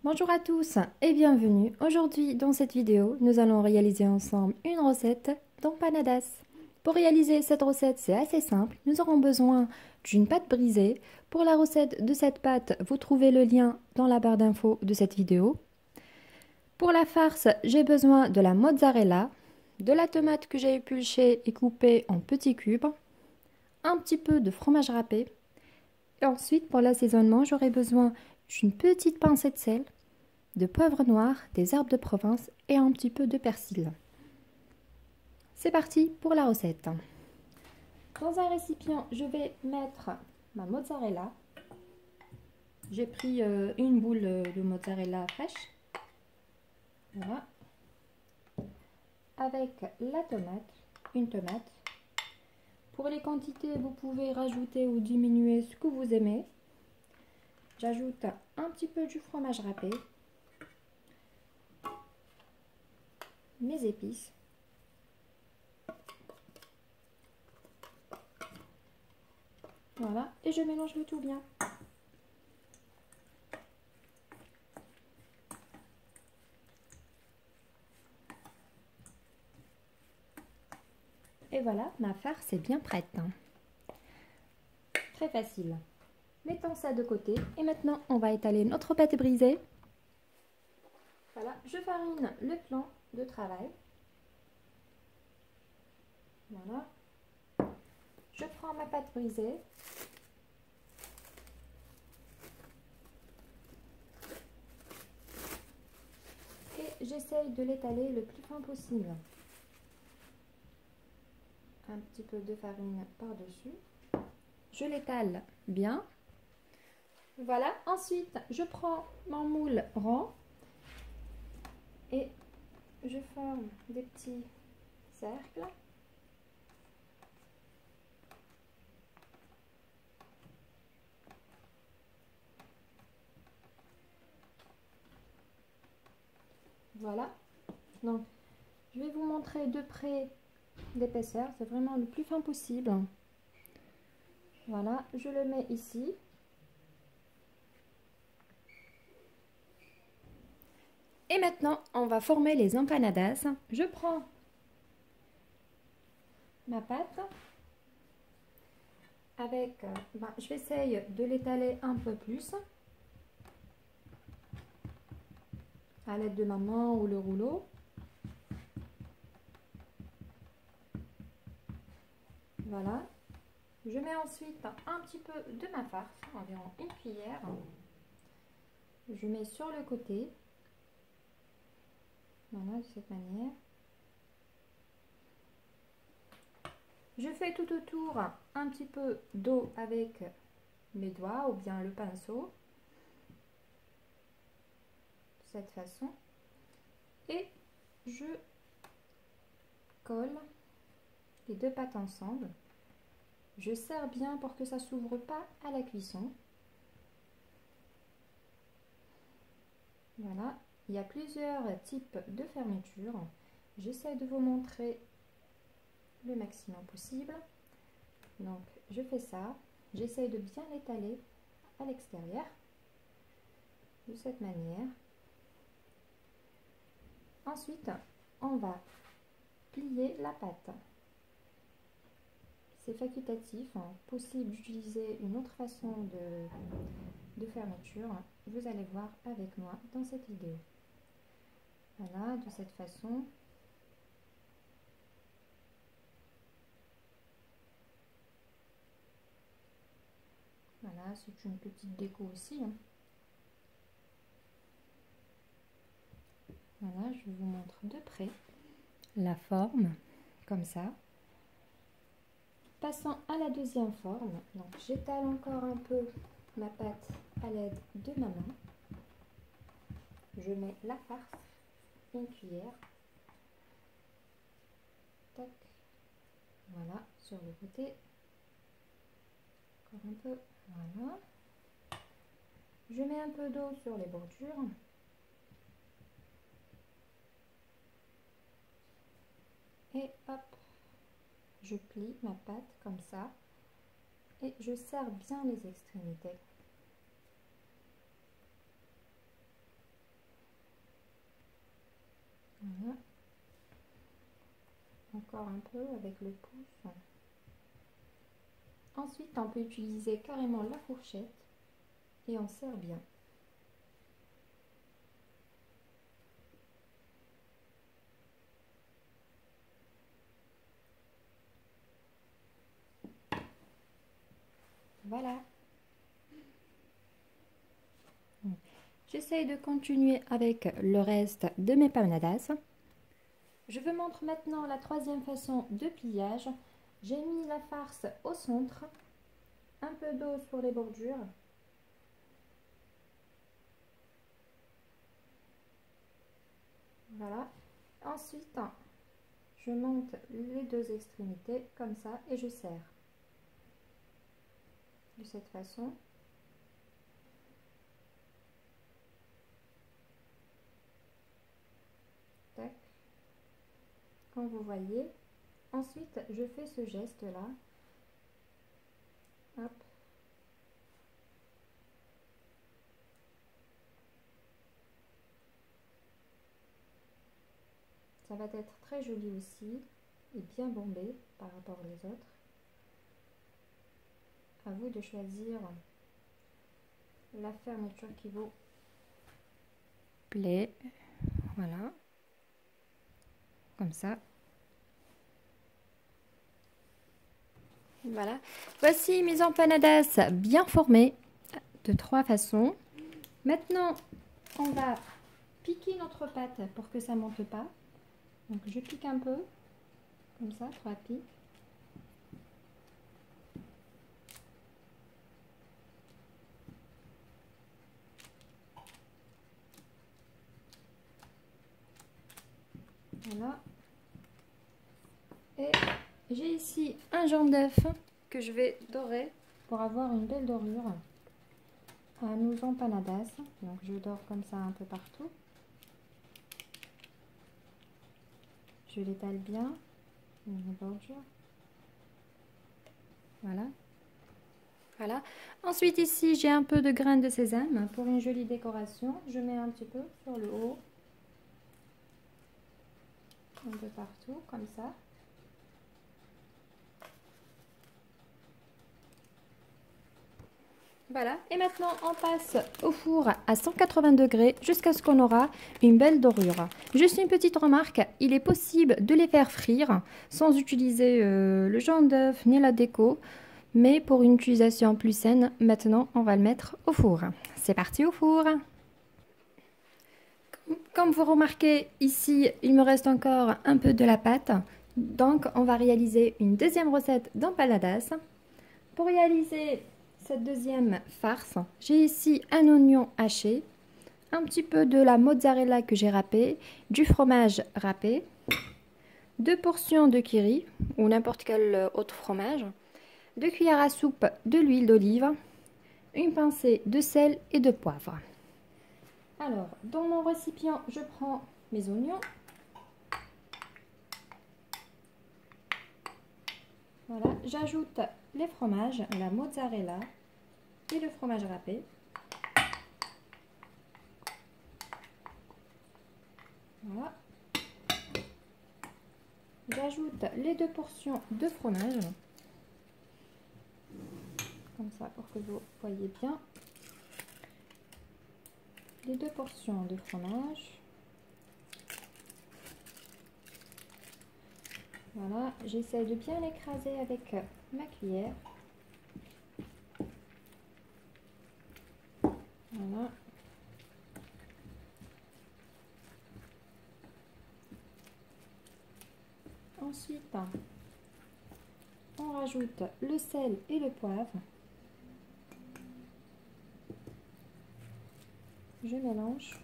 Bonjour à tous et bienvenue. Aujourd'hui dans cette vidéo, nous allons réaliser ensemble une recette d'empanadas. Pour réaliser cette recette, c'est assez simple. Nous aurons besoin d'une pâte brisée. Pour la recette de cette pâte, vous trouvez le lien dans la barre d'infos de cette vidéo. Pour la farce, j'ai besoin de la mozzarella, de la tomate que j'ai épluchée et coupée en petits cubes, un petit peu de fromage râpé. Et ensuite, pour l'assaisonnement, j'aurai besoin d'une petite pincée de sel, de poivre noir, des herbes de Provence et un petit peu de persil. C'est parti pour la recette. Dans un récipient, je vais mettre ma mozzarella. J'ai pris une boule de mozzarella fraîche. Voilà. Avec la tomate, une tomate. Pour les quantités, vous pouvez rajouter ou diminuer ce que vous aimez. J'ajoute un petit peu du fromage râpé, mes épices, voilà, et je mélange le tout bien. Et voilà, ma farce est bien prête. Très facile. Mettons ça de côté et maintenant on va étaler notre pâte brisée. Voilà, je farine le plan de travail. Voilà. Je prends ma pâte brisée. Et j'essaye de l'étaler le plus fin possible. Un petit peu de farine par-dessus. Je l'étale bien. Voilà, ensuite je prends mon moule rond et je forme des petits cercles. Voilà, donc je vais vous montrer de près l'épaisseur, c'est vraiment le plus fin possible. Voilà, je le mets ici. Et maintenant, on va former les empanadas. Je prends ma pâte avec, je vais essayer de l'étaler un peu plus à l'aide de ma main ou le rouleau. Voilà. Je mets ensuite un petit peu de ma farce, environ une cuillère. Je mets sur le côté. Voilà, de cette manière. Je fais tout autour un petit peu d'eau avec mes doigts ou bien le pinceau. De cette façon. Et je colle les deux pâtes ensemble. Je serre bien pour que ça ne s'ouvre pas à la cuisson. Voilà, il y a plusieurs types de fermeture. J'essaie de vous montrer le maximum possible. Donc, je fais ça. J'essaie de bien l'étaler à l'extérieur. De cette manière. Ensuite, on va plier la pâte. C'est facultatif, possible d'utiliser une autre façon de fermeture. Vous allez voir avec moi dans cette vidéo. Voilà, de cette façon. Voilà, c'est une petite déco aussi. Voilà, je vous montre de près la forme, comme ça. Passons à la deuxième forme. Donc, j'étale encore un peu ma pâte à l'aide de ma main. Je mets la farce, une cuillère. Tac. Voilà, sur le côté. Encore un peu. Voilà. Je mets un peu d'eau sur les bordures. Et hop, je plie ma pâte comme ça. Et je serre bien les extrémités. encore un peu avec le pouce. Ensuite, on peut utiliser carrément la fourchette et on serre bien. Voilà. J'essaye de continuer avec le reste de mes panadas. Je vous montre maintenant la troisième façon de pliage. J'ai mis la farce au centre, un peu d'eau sur les bordures. Voilà. Ensuite, je monte les deux extrémités comme ça et je serre. De cette façon. Tac. Comme vous voyez. Ensuite, je fais ce geste-là. Hop. Ça va être très joli aussi et bien bombé par rapport aux autres. À vous de choisir la fermeture qui vous plaît. Voilà. Comme ça. Voilà. Voici mes empanadas bien formées de trois façons. Maintenant, on va piquer notre pâte pour que ça ne monte pas. Donc je pique un peu, comme ça, 3 pics. Voilà. Et j'ai ici un jaune d'œuf que je vais dorer pour avoir une belle dorure à nos empanadas. Donc je dore comme ça un peu partout. Je l'étale bien, les bordures. Voilà. Voilà. Ensuite ici j'ai un peu de graines de sésame pour une jolie décoration. Je mets un petit peu sur le haut. Un peu partout comme ça. Voilà, et maintenant on passe au four à 180 degrés jusqu'à ce qu'on aura une belle dorure. Juste une petite remarque, il est possible de les faire frire sans utiliser le jaune d'œuf ni la déco. Mais pour une utilisation plus saine, maintenant on va le mettre au four. C'est parti au four. Comme vous remarquez ici, il me reste encore un peu de la pâte. Donc on va réaliser une deuxième recette d'empanadas. Pour réaliser cette deuxième farce, j'ai ici un oignon haché, un petit peu de la mozzarella que j'ai râpé, du fromage râpé, 2 portions de kiri ou n'importe quel autre fromage, 2 cuillères à soupe de l'huile d'olive, une pincée de sel et de poivre. Alors, dans mon récipient, je prends mes oignons. Voilà, j'ajoute les fromages, la mozzarella et le fromage râpé. Voilà. J'ajoute les 2 portions de fromage. Comme ça, pour que vous voyez bien. Les 2 portions de fromage. Voilà, j'essaie de bien l'écraser avec ma cuillère. Voilà. Ensuite, on rajoute le sel et le poivre. Je mélange.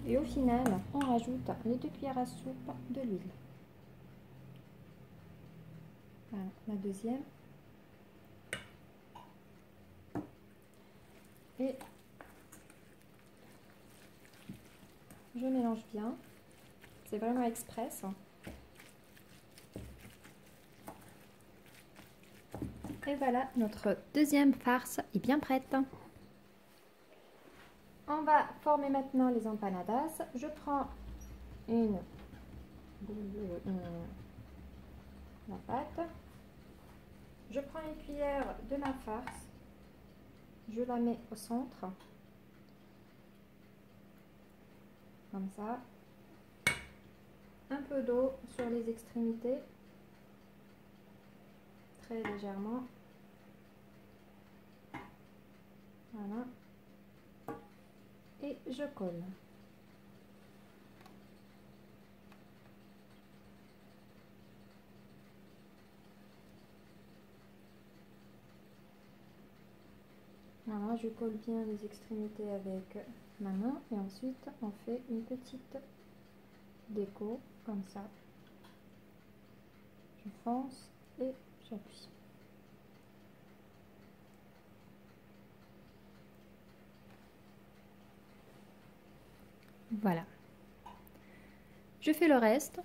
Et au final, on rajoute les 2 cuillères à soupe de l'huile. Voilà, la deuxième. Et je mélange bien. C'est vraiment express. Et voilà, notre deuxième farce est bien prête. On va former maintenant les empanadas. Je prends la pâte. Je prends une cuillère de ma farce, je la mets au centre, comme ça. Un peu d'eau sur les extrémités, très légèrement. Voilà. Et je colle. Voilà, je colle bien les extrémités avec ma main et ensuite on fait une petite déco comme ça. Je fonce et j'appuie. Voilà. Je fais le reste.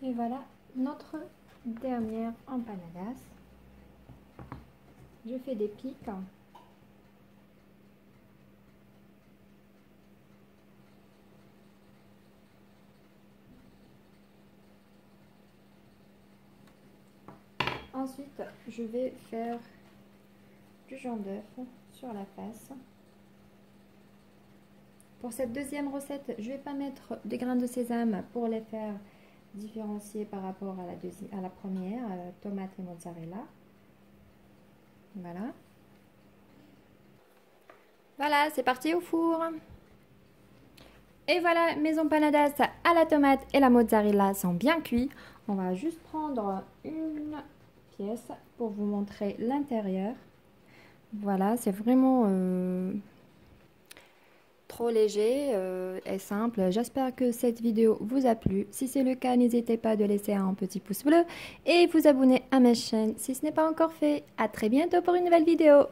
Et voilà notre dernière empanadas. Je fais des pics. Ensuite, je vais faire du jaune d'œuf sur la face. Pour cette deuxième recette, je ne vais pas mettre de grains de sésame pour les faire différencier par rapport à la première, tomate et mozzarella. Voilà. Voilà, c'est parti au four. Et voilà, mes empanadas à la tomate et la mozzarella sont bien cuits. On va juste prendre une pièce pour vous montrer l'intérieur. Voilà, c'est vraiment trop léger et simple. J'espère que cette vidéo vous a plu. Si c'est le cas, n'hésitez pas de laisser un petit pouce bleu et vous abonner à ma chaîne si ce n'est pas encore fait. À très bientôt pour une nouvelle vidéo.